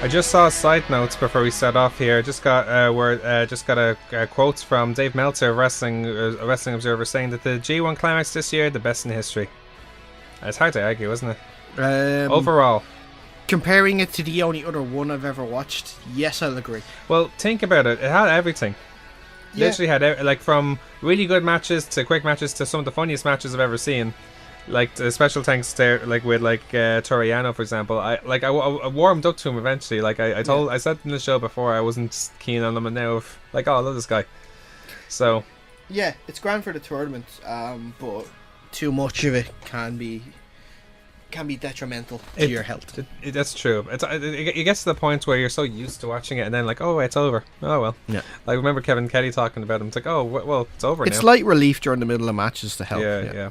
I just saw side notes before we set off here. Just got a quote from Dave Meltzer, Wrestling Observer, saying that the G1 Climax this year, the best in history. It's hard to argue, isn't it? Overall, comparing it to the only other one I've ever watched, yes, I'll agree. Well, think about it. It had everything. Yeah. Literally had like from really good matches to quick matches to some of the funniest matches I've ever seen. Like special thanks to with Toriano, for example. I warmed up to him eventually. Like I said in the show before, I wasn't keen on him, and now I love this guy. So yeah, it's grand for the tournament, but too much of it can be detrimental to your health. That's true. It gets to the point where you're so used to watching it, and then like, oh, it's over. Oh well. Yeah. Like remember Kevin Kelly talking about him. It's like, oh well, it's over now. It's light relief during the middle of matches to help. Yeah.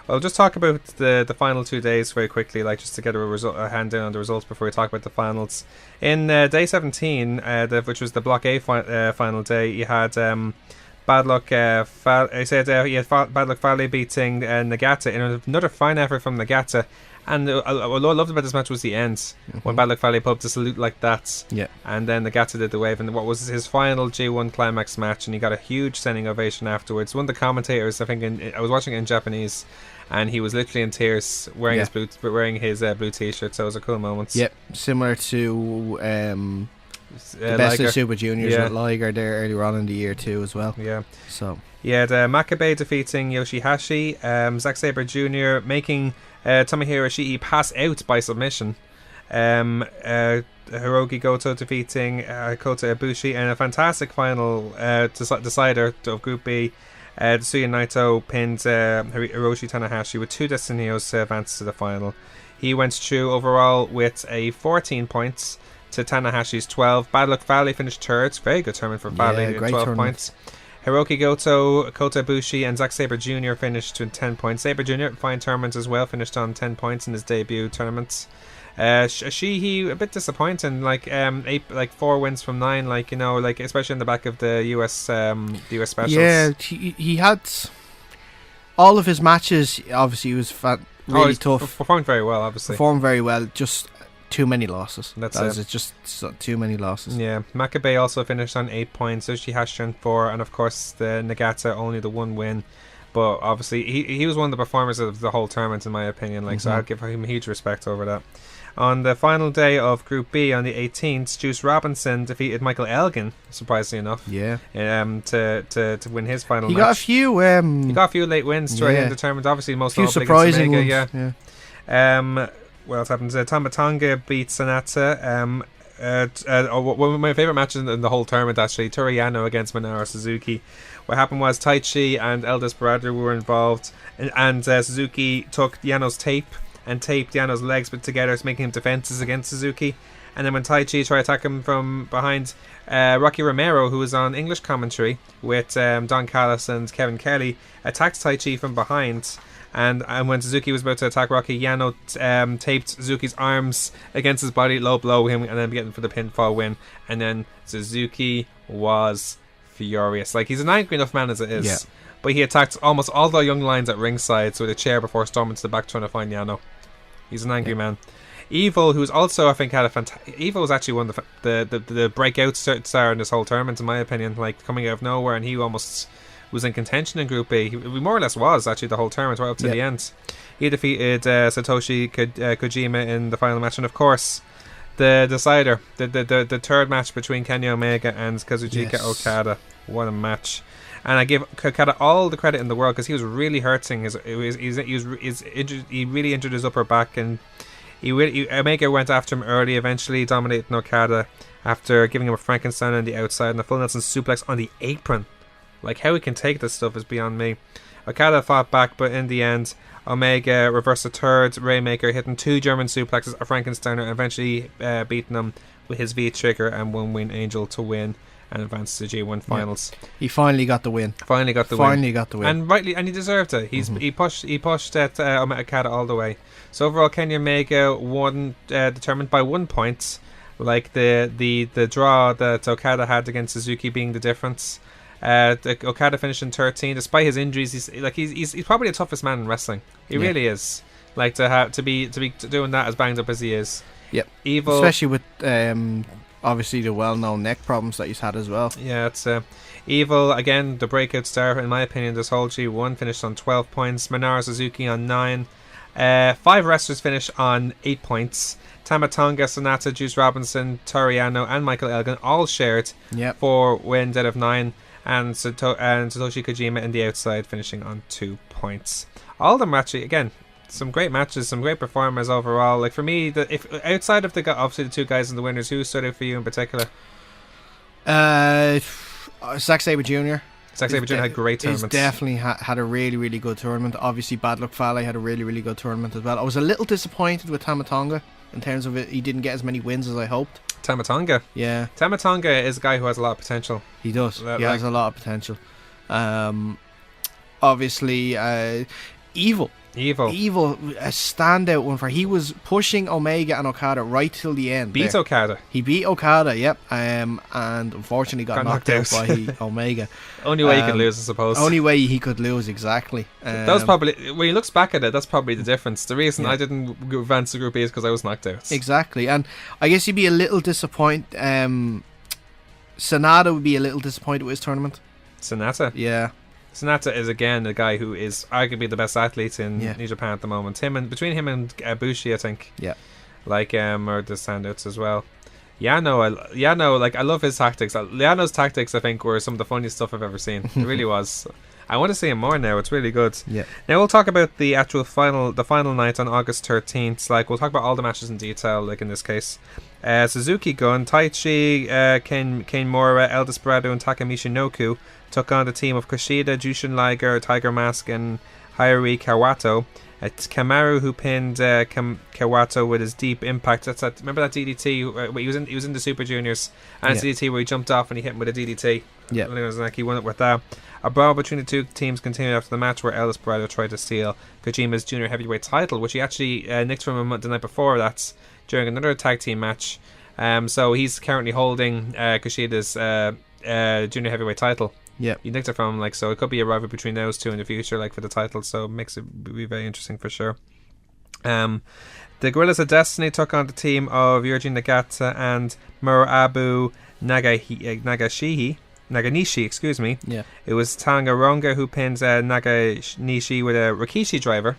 I'll just talk about the final 2 days very quickly, like just to get a hand down on the results before we talk about the finals. In day 17, which was the Block A final day, you had Bad Luck Fale beating Nagata in another fine effort from Nagata. And what I loved about this match was the end, when Bad Luck Fale put up the salute like that. Yeah. And then Nagata did the wave, and what was his final G1 Climax match, and he got a huge standing ovation afterwards. One of the commentators, I think, I was watching it in Japanese, and he was literally in tears wearing his blue t-shirt, so it was a cool moment. Yep, similar to the Best of Super Juniors with Liger there earlier on in the year too as well. Yeah. So he had Makabe defeating Yoshihashi, Zack Sabre Jr. making Tomohiro Ishii pass out by submission, Hiroki Goto defeating Kota Ibushi, and a fantastic final decider of Group B. Tetsuya Naito pinned Hiroshi Tanahashi with 2 Destinios to advance to the final. He went through overall with a 14 points to Tanahashi's 12. Bad Luck Fale finished third. Very good tournament for Fale, 12 tournament. Points. Hiroki Goto, Kota Ibushi, and Zack Sabre Jr. finished with 10 points. Sabre Jr. fine tournament as well, finished on 10 points in his debut tournament. He a bit disappointing, like 4 wins from 9, especially in the back of the US specials. Yeah, he had all of his matches. Obviously, he was really tough. Performed very well. Obviously, Just too many losses. That's just too many losses. Yeah, Makabe also finished on 8 points. Yoshihashi on 4, and of course the Nagata only the 1 win. But obviously, he was one of the performers of the whole tournament, in my opinion. So I'd give him huge respect over that. On the final day of Group B, on the 18th, Juice Robinson defeated Michael Elgin, surprisingly enough. Yeah. To win his final match. He got a few late wins to end the tournament. Obviously, most few surprising ones. Yeah. What else happens? Tama Tonga beat Sanata. One of my favourite matches in the whole tournament, actually, Toriano against Minoru Suzuki. What happened was Taichi and El Desperado were involved, and Suzuki took Yano's tape and taped Yano's legs together, making him defences against Suzuki. And then when Taichi tried to attack him from behind, Rocky Romero, who was on English commentary with Don Callis and Kevin Kelly, attacked Taichi from behind. And when Suzuki was about to attack Rocky, Yano taped Suzuki's arms against his body, low blow him, and then getting for the pinfall win. And then Suzuki was furious. Like, he's an angry enough man as it is. Yeah. But he attacked almost all the young lions at ringside with a chair before storming to the back trying to find Yano. He's an angry man. Evil, who's also, I think, had a fantastic... Evil was actually one of the breakout star in this whole tournament, in my opinion. Like, coming out of nowhere, and he almost was in contention in Group B. He more or less was, actually, the whole tournament, right up to the end. He defeated Satoshi Kojima in the final match. And, of course, the decider, the third match between Kenny Omega and Kazuchika Okada. What a match. And I give Okada all the credit in the world, because he was really hurting. He really injured his upper back, and Omega went after him early, eventually dominating Okada after giving him a Frankenstein on the outside and a full Nelson suplex on the apron. Like, how he can take this stuff is beyond me. Okada fought back, but in the end, Omega reversed a third Rainmaker, hitting 2 German suplexes, a Frankensteiner, and eventually beating him with his V-trigger and one Winged Angel to win and advance to the G1 finals. He finally got the win. Finally got the win, and rightly, and he deserved it. He pushed Okada all the way. So overall, Kenny Omega won, determined by 1 point. Like the draw that Okada had against Suzuki being the difference. Okada finished in 13, despite his injuries. He's probably the toughest man in wrestling. He really is. Like to be doing that as banged up as he is. Yep. Evil, especially with obviously the well-known neck problems that he's had as well. Yeah, it's Evil again, the breakout star in my opinion. This whole G1 finished on 12 points. Minoru Suzuki on 9. 5 wrestlers finished on 8 points. Tama Tonga, Sonata, Juice Robinson, Toriano, and Michael Elgin all shared 4 wins out of 9, and Satoshi Kojima in the outside finishing on 2 points. All of them actually, again, some great matches, some great performers overall. Like for me, if outside of obviously the 2 guys in the winners, who stood out for you in particular? Zack Sabre Jr. Zack Sabre Jr. had great tournaments. He's definitely had a really, really good tournament. Obviously, Bad Luck Fale had a really, really good tournament as well. I was a little disappointed with Tama Tonga in terms of it. He didn't get as many wins as I hoped. Tama Tonga? Yeah. Tama Tonga is a guy who has a lot of potential. He does. He has a lot of potential. Obviously, Evil, a standout one for. He was pushing Omega and Okada right till the end. Beat Okada. He beat Okada, yep. And unfortunately got knocked out by Omega. Only way he could lose, I suppose. Only way he could lose, exactly. That was probably, when he looks back at it, that's probably the difference. The reason I didn't advance to Group E is because I was knocked out. Exactly, and I guess you'd be a little disappointed. Sonata would be a little disappointed with his tournament. Sonata? Yeah. Sonata is again a guy who is arguably the best athlete in New Japan at the moment. Between him and Bushi, I think. Yeah. Like are the standouts as well. Yano, like I love his tactics. Yano's tactics, I think, were some of the funniest stuff I've ever seen. It really was. I want to see him more now. It's really good. Yeah. Now we'll talk about the actual final night on August 13th. Like we'll talk about all the matches in detail. Like in this case, Suzuki Gun, Taichi, Kane Mora, El Desperado, and Takamichi Noku took on the team of Kushida, Jushin Liger, Tiger Mask, and Hairi Kawato. It's Kamaru who pinned Kawato with his deep impact. Remember that DDT? He was in the Super Juniors, and it's DDT where he jumped off and he hit him with a DDT. Yeah, he won it with that. A brawl between the 2 teams continued after the match, where El Desperado tried to steal Kojima's junior heavyweight title, which he actually nicked from him the night before that during another tag team match. So he's currently holding Kushida's junior heavyweight title. Yeah, he nicked it from him, so it could be a rivalry between those 2 in the future, for the title. So it makes it be very interesting for sure. The Guerrillas of Destiny took on the team of Yuji Nagata and Murabu Naganishi, excuse me. Yeah, it was Tangaronga who pinned Naganishi with a Rikishi driver,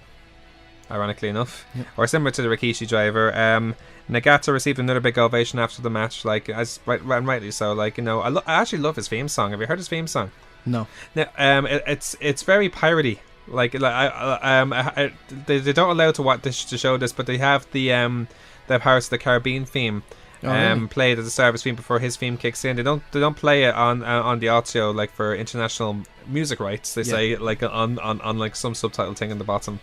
ironically enough, or similar to the Rikishi driver. Nagata received another big ovation after the match, rightly so. I actually love his theme song. Have you heard his theme song? No. Now, it's very piratey. They don't allow to show this, but they have the Pirates of the Caribbean theme played as a service theme before his theme kicks in. They don't play it on the audio for international music rights. They say on some subtitle thing in the bottom.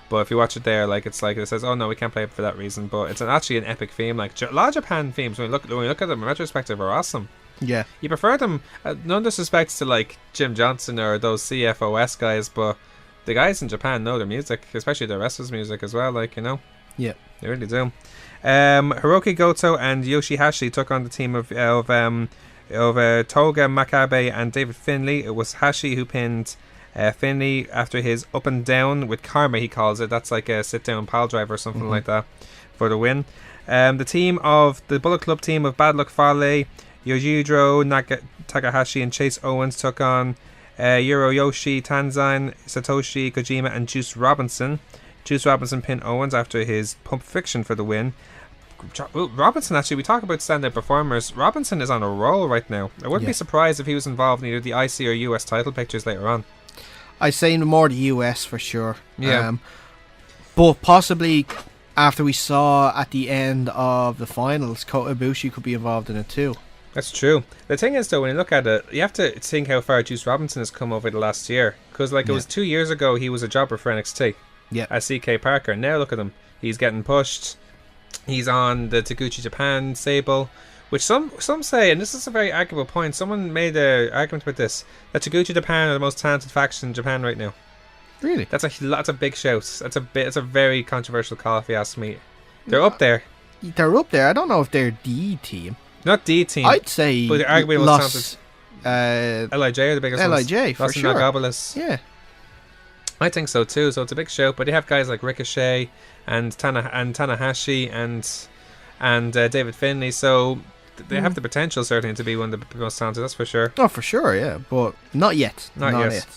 But if you watch it there, it says, "Oh no, we can't play it for that reason." But it's actually an epic theme. A lot of Japan themes, when you look at them in retrospective, are awesome. Yeah, you prefer them. No disrespect to Jim Johnson or those CFOS guys, but the guys in Japan know their music, especially their wrestlers' music as well. Yeah, they really do. Hiroki Goto and Yoshihashi took on the team of Toga Makabe and David Finlay. It was Hashi who pinned Finlay after his up and down with karma, he calls it. That's like a sit down pile driver or something like that for the win. The Bullet Club team of Bad Luck Fale, Yojiro Takahashi and Chase Owens took on Yoroyoshi Tanzan, Satoshi Kojima and Juice Robinson. Juice Robinson pinned Owens after his Pump Fiction for the win. Robinson, actually, we talk about standout performers. Robinson is on a roll right now. I wouldn't be surprised if he was involved in either the IC or US title pictures later on. I'd say more the US for sure. Yeah. But possibly after we saw at the end of the finals, Kota Ibushi could be involved in it too. That's true. The thing is, though, when you look at it, you have to think how far Juice Robinson has come over the last year. Because it was 2 years ago he was a jobber for NXT. Yeah. As CK Parker. Now look at him. He's getting pushed. He's on the Taguchi Japan Sable. Which some say, and this is a very arguable point, someone made an argument about this, that Taguchi Japan are the most talented faction in Japan right now. Really? That's a big shout. That's a very controversial call if you ask me. They're up there. They're up there. I don't know if they're the team. Not the team. I'd say but they're arguably the most talented. LIJ are the biggest ones. LIJ, for sure. Nagabalis. Yeah. I think so too. So it's a big show, but they have guys like Ricochet and Tanahashi and David Finlay. So they have the potential certainly to be one of the most talented. That's for sure. Oh, for sure, yeah, but not yet. Not yet.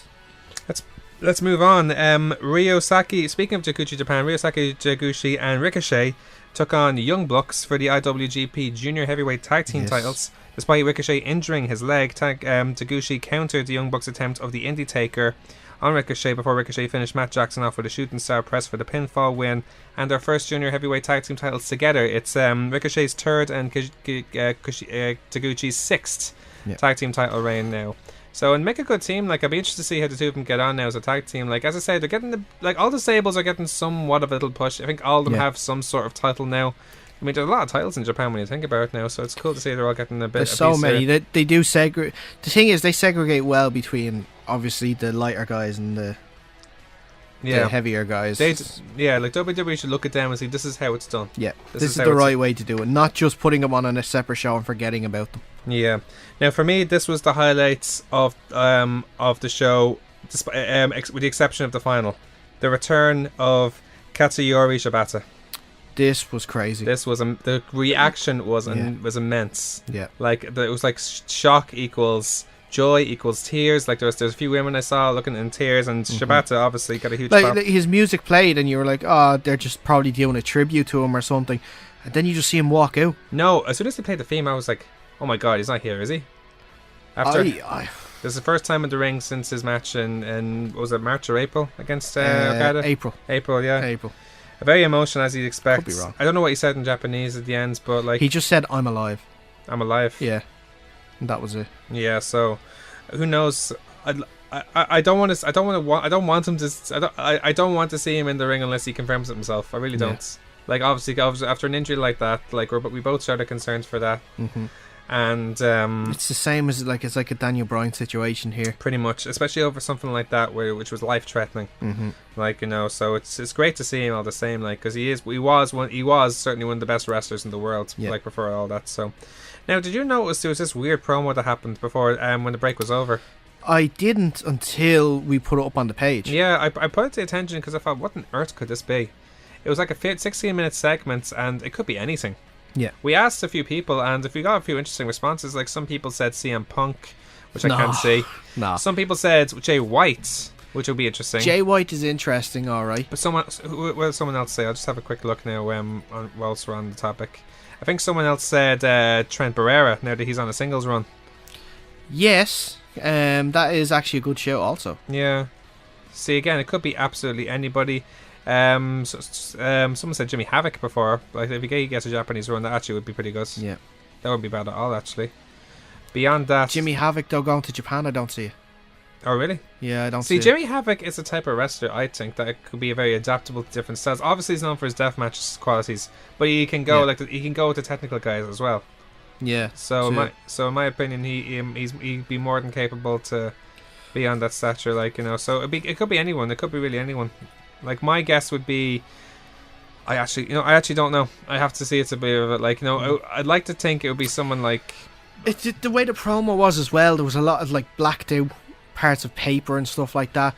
Let's move on. Ryosaki. Speaking of Taguchi Japan, Ryosaki Taguchi and Ricochet took on Young Bucks for the IWGP Junior Heavyweight Tag Team titles. Despite Ricochet injuring his leg, Taguchi countered the Young Bucks' attempt of the Indie Taker on Ricochet before Ricochet finished Matt Jackson off with a shooting star press for the pinfall win and their first Junior Heavyweight Tag Team titles together. It's Ricochet's third and Taguchi's sixth Tag Team title reign now. So, and make a good team. Like, I'd be interested to see how the two of them get on now as a tag team. Like, as I say, they're getting all the stables are getting somewhat of a little push. I think all of them have some sort of title now. I mean, there's a lot of titles in Japan when you think about it now, so it's cool to see they're all getting a bit. There's so many. They do segregate. The thing is, they segregate well between obviously the lighter guys and the heavier guys. Like WWE should look at them and see this is how it's done. Yeah, this is the right way to do it. Not just putting them on a separate show and forgetting about them. Yeah. Now, for me, this was the highlights of the show, with the exception of the final, the return of Katsuyori Shibata. This was crazy. This was the reaction was immense. Yeah, like it was like shock equals joy equals tears. Like there's a few women I saw looking in tears, and Shibata obviously got a huge pop. His music played, and you were like, oh, they're just probably doing a tribute to him or something. And then you just see him walk out. No, as soon as they played the theme, I was like, oh my god, he's not here, is he? After this is the first time in the ring since his match in was it March or April against Okada? April, yeah. April. Very emotional as you'd expect. Could be wrong. I don't know what he said in Japanese at the end, but like he just said, "I'm alive." I'm alive. Yeah, and that was it. Yeah. So, who knows? I don't want to see him in the ring unless he confirms it himself. I really don't. Yeah. Like obviously after an injury like that, like we both started concerns for that. Mm-hmm. And it's the same as it's like a Daniel Bryan situation here, pretty much, especially over something like that which was life threatening. Mm-hmm. Like so it's great to see him all the same. Like because he was certainly one of the best wrestlers in the world. Yeah. Like before all that. So now, did you notice there was this weird promo that happened before when the break was over? I didn't until we put it up on the page. Yeah, I put it to attention because I thought, what on earth could this be? It was like a 16-minute segment, and it could be anything. Yeah, we asked a few people, and if we got a few interesting responses, like some people said CM Punk, which I can't see. No. Some people said Jay White, which would be interesting. Jay White is interesting, all right. But what did someone else say? I'll just have a quick look now whilst we're on the topic. I think someone else said Trent Barrera, now that he's on a singles run. Yes, that is actually a good show also. Yeah. See, again, it could be absolutely anybody. Someone said Jimmy Havoc before. Like if he gets a Japanese run, that actually would be pretty good. Yeah, that wouldn't be bad at all, actually. Beyond that, Jimmy Havoc though going to Japan, I don't see it. Oh really? Yeah, I don't see Jimmy Havoc is a type of wrestler I think that could be very adaptable to different styles. Obviously, he's known for his deathmatch qualities, but he can go he can go with the technical guys as well. Yeah. So in my opinion, he'd be more than capable to be on that stature. Like so it could be anyone. It could be really anyone. Like my guess would be, I actually don't know. I have to see it's a bit of it. Like I'd like to think it would be someone like. It's the way the promo was as well. There was a lot of like blacked out parts of paper and stuff like that.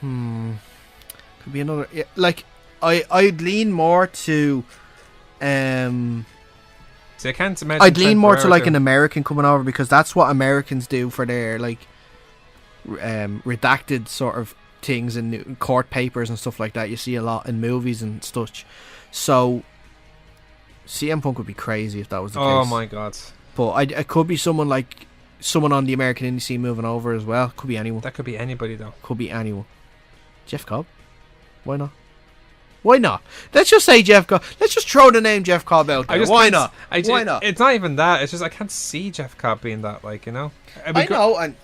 Could be another. Like I'd lean more to. See, I can't imagine. I'd lean more to like an American coming over because that's what Americans do for their like redacted sort of things in court papers and stuff like that. You see a lot in movies and such. So CM Punk would be crazy if that was the case. Oh my god. But it could be someone on the American indie scene moving over as well. Could be anyone. That could be anybody though. Could be anyone. Jeff Cobb. Why not? Why not? Let's just say Jeff Cobb. Let's just throw the name Jeff Cobb out there. Why not? Why not? It's not even that. It's just I can't see Jeff Cobb being that, like, I know, and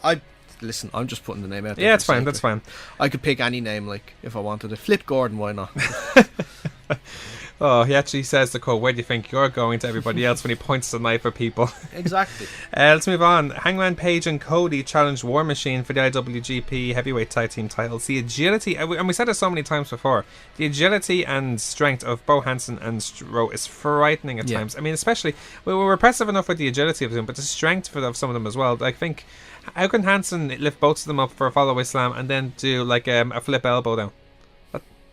listen, I'm just putting the name out there. Yeah, it's fine. That's fine. I could pick any name, like, if I wanted to. Flip Gordon, why not? Oh, he actually says the quote, "Where do you think you're going?" to everybody else when he points the knife at people. Exactly. Let's move on. Hangman Page and Cody challenged War Machine for the IWGP Heavyweight Tag Team titles. The agility, and we said it so many times before, the agility and strength of Bo Hansen and Stro is frightening at times. I mean, especially, we were impressive enough with the agility of them, but the strength of some of them as well. I think, how can Hansen lift both of them up for a follow-away slam and then do like a flip elbow down?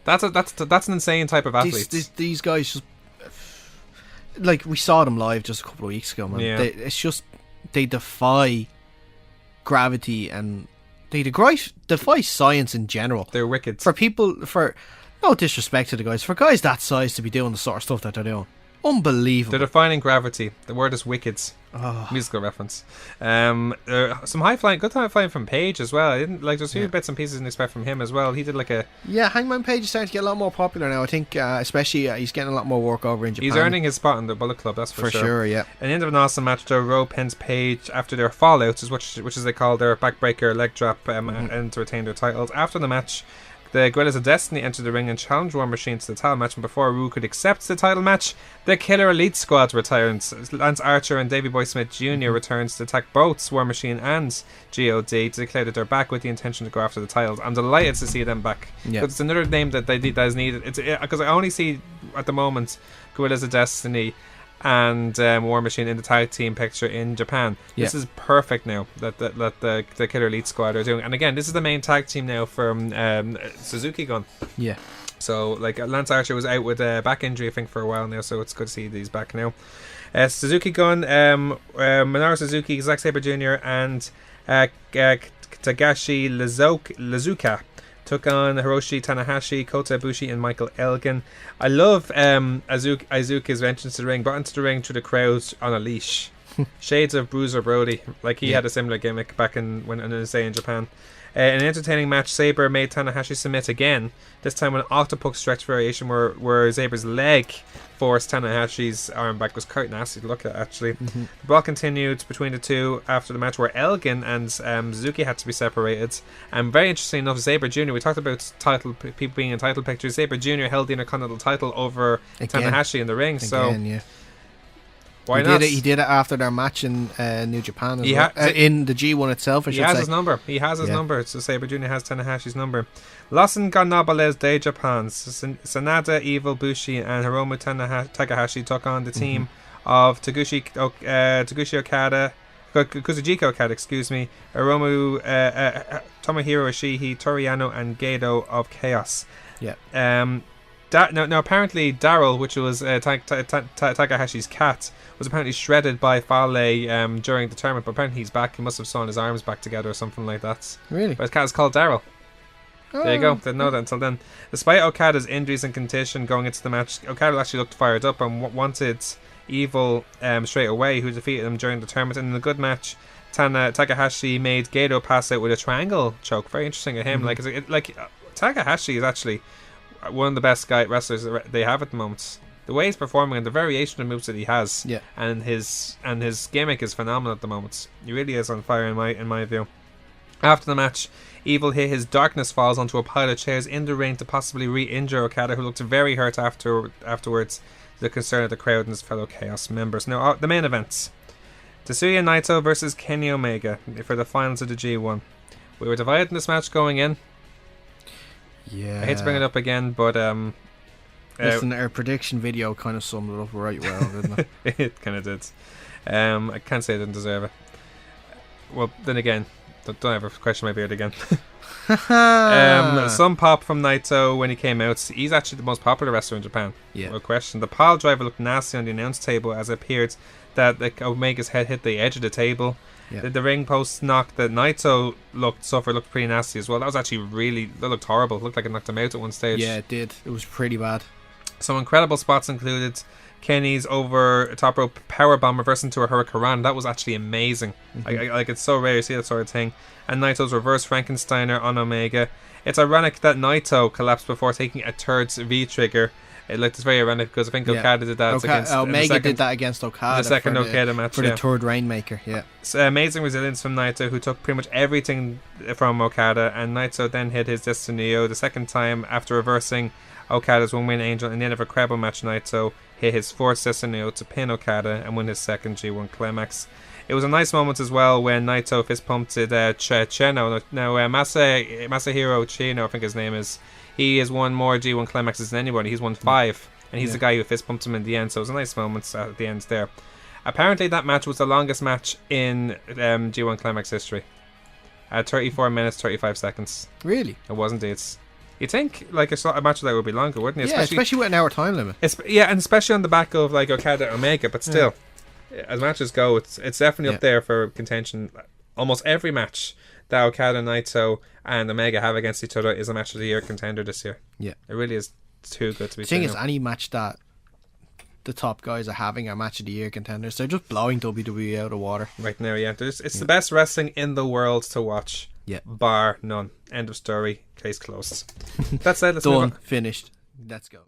That's an insane type of athlete. These guys just, like, we saw them live just a couple of weeks ago, man. Yeah. It's just, they defy gravity, and they defy science in general. They're wicked. For no disrespect to the guys, for guys that size to be doing the sort of stuff that they're doing, unbelievable. They're defining gravity. The word is wicked. Oh. Musical reference. Some good high flying from Page as well. I didn't like. There's a few bits and pieces I didn't expect from him as well. He did like a Hangman Page is starting to get a lot more popular now. I think, especially he's getting a lot more work over in Japan. He's earning his spot in the Bullet Club. That's for sure. Yeah. An end of an awesome match. Joe Rowe pins Page after their fallouts, which is they call their backbreaker leg drop, and to retain their titles. After the match, the Guerrillas of Destiny entered the ring and challenged War Machine to the title match, and before Rue could accept the title match, the Killer Elite Squad returns. Lance Archer and Davey Boy Smith Jr. returns to attack both War Machine and GOD to declare that they're back with the intention to go after the titles. I'm delighted to see them back. Yeah. It's another name that is needed. It's because I only see at the moment Guerrillas of Destiny and War Machine in the tag team picture in Japan. This is perfect now that the Killer Elite Squad are doing. And again, this is the main tag team now from Suzuki Gun. Yeah. So like Lance Archer was out with a back injury I think for a while now, so it's good to see these back now. Suzuki Gun, Minoru Suzuki, Zack Sabre Jr. and Tagashi Lizuka took on Hiroshi Tanahashi, Kota Ibushi, and Michael Elgin. I love Izuka's entrance to the ring, brought into the ring through the crowd on a leash. Shades of Bruiser Brody. Like he had a similar gimmick back in Japan. In an entertaining match, Sabre made Tanahashi submit again, this time with an octopus stretch variation where Sabre's leg forced Tanahashi's arm back. It was quite nasty to look at, actually. The brawl continued between the two after the match, where Elgin and Suzuki had to be separated. And very interesting enough, Sabre Jr., we talked about people being in title pictures. Sabre Jr. held the Intercontinental title over Tanahashi in the ring. Why not? He did it after their match in New Japan as well. In the G1 itself, I should say. He has his number. He has his number. So Sabre Jr. has Tanahashi's number. Lassen Ganabales de Japan. Sanada, Evil, Bushi, and Hiromu Takahashi took on the team of Kuzujika Okada, Hiromu, Tomohiro Ishii, Toriano, and Gedo of Chaos. Yeah. Now apparently Daryl, which was Takahashi's cat, was apparently shredded by Fale during the tournament, but apparently he's back. He must have sewn his arms back together or something like that. Really? But his cat is called Daryl. There you go. Didn't know that until then. Despite Okada's injuries and condition going into the match, Okada actually looked fired up and wanted Evil straight away, who defeated him during the tournament. And in a good match, Takahashi made Gedo pass out with a triangle choke. Very interesting of him. Takahashi is actually one of the best wrestlers that they have at the moment. The way he's performing and the variation of moves that he has, and his gimmick is phenomenal at the moment. He really is on fire in my view. After the match, Evil hit his Darkness Falls onto a pile of chairs in the ring to possibly re-injure Okada, who looked very hurt afterwards. The concern of the crowd and his fellow Chaos members. Now, the main events: Tetsuya Naito versus Kenny Omega for the finals of the G1. We were divided in this match going in. Yeah, I hate to bring it up again, but listen, our prediction video kind of summed it up right well, didn't it? It kind of did. I can't say I didn't deserve it. Well, then again, don't ever question my beard again. Some pop from Naito when he came out. He's actually the most popular wrestler in Japan. Yeah. No question. The pile driver looked nasty on the announce table as it appeared that Omega's head hit the edge of the table. Yeah. The ring post knock that Naito looked pretty nasty as well. That was actually that looked horrible. It looked like it knocked him out at one stage. Yeah, it did. It was pretty bad. Some incredible spots included Kenny's over top rope powerbomb reversing to a Hurricane. That was actually amazing. It's so rare to see that sort of thing. And Naito's reverse Frankensteiner on Omega. It's ironic that Naito collapsed before taking a third V-trigger. It's very ironic because I think Okada did that Omega did that against Okada. The second Okada match. For the third Rainmaker, yeah. So, amazing resilience from Naito, who took pretty much everything from Okada, and Naito then hit his Destiny the second time after reversing Okada's one win angel, and the end of a credible match. Naito hit his fourth Sessuneo to pin Okada and win his second G1 Climax. It was a nice moment as well when Naito fist pumped Cheno. Now Masahiro Chino, I think his name is. He has won more G1 Climaxes than anybody. He's won 5, and he's the guy who fist pumped him in the end. So it was a nice moment at the end there. Apparently, that match was the longest match in G1 Climax history. 34 minutes, 35 seconds. Really? It was indeed. You'd think like a match like that would be longer, wouldn't you? Yeah, especially with an hour time limit. And especially on the back of like Okada Omega, but still, as matches go, it's definitely up there for contention. Almost every match that Okada, Naito, and Omega have against each other is a match of the year contender this year. Yeah, it really is too good to be. The thing is, any match that the top guys are having are match of the year contenders. They're just blowing WWE out of water right now. Yeah, it's the best wrestling in the world to watch. Yeah, bar none. End of story. Case closed. That's it. Let's done. Finished. Let's go.